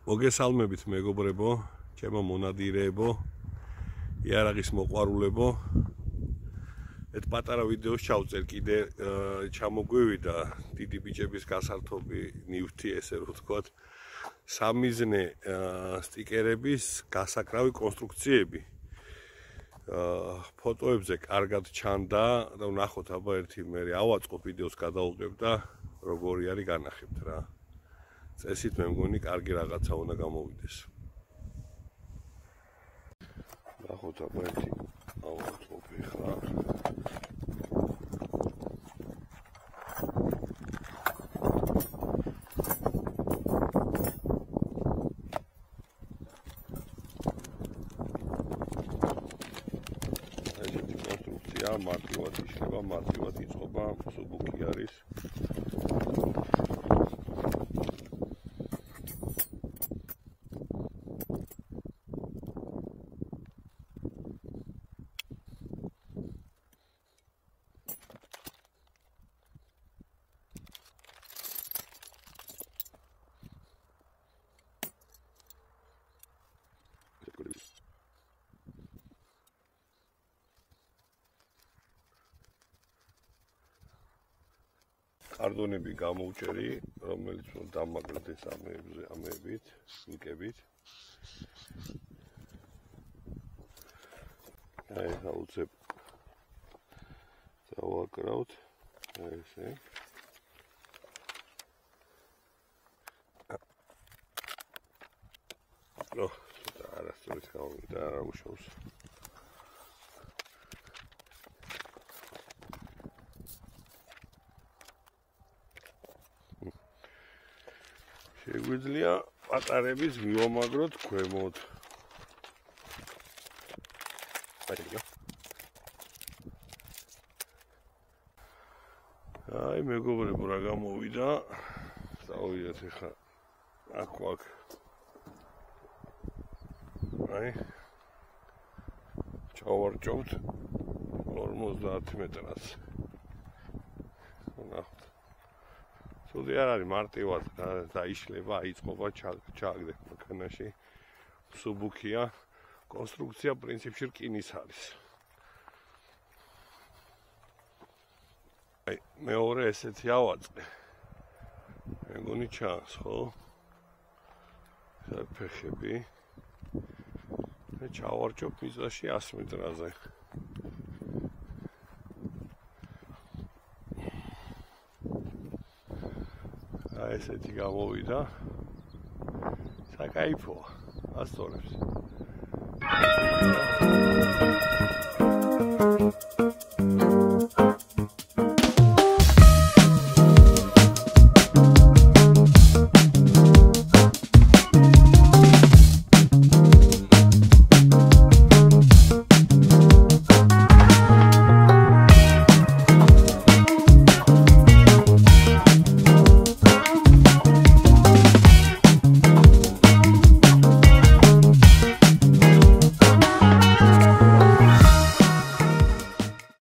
მოგესალმებით მეგობრებო, ჩემო მონადირეებო, იარაღის მოყვარულებო. ეს პატარა ვიდეოს ჩავწერ კიდე ჩამოგვივიდა დიდი ბიჭების გასართობი ნივთი, ესე რომ ვთქვათ, სამიზნე სტიკერების გასაკრავი კონსტრუქციები. ფოტოებზე კარგად ჩანდა და ვნახოთ აბა ერთი მე ავაწყობ ვიდეოს გადავუყებ და როგორი არის განახებთ რა. წესით მე მგონი კარგი რაღაცა უნდა გამოვიდეს. ნახოთ აბა ერთი ავაწყობ ხა. მარტივად იშლება, მარტივად იწყობა, სუბუქი არის. კარტონები გამოვჭერი, რომელიც დამაგრდეს ამეებით, სნიკებით. აი, აუცებ დავაკრავთ, აი ესე. ნო, არასდროს გამოვიდა, არ უშავს. შეგვიძლია პატარების მივამაგროთ ქვემოთ. აი მეგობრებო რა გამოვიდა. წავიდეთ ახლა აქ. აი ჩავარჭობთ 50 მეტრას. ნახოთ. სულ არ არის მარტივად დაიშლება, აიწყობა ჩააგდეთ მანქანაში. სუბუქია, კონსტრუქცია პრინციპში რკინის არის. აი, მეორე ესეთი ავაწყე. მე მგონი ჩანს, ხო? ფეხები. მე ჩავარჭობ მიწაში 100 მეტრაზე. ესეთი გამოვიდა. საკაიფოა. ასწორებს.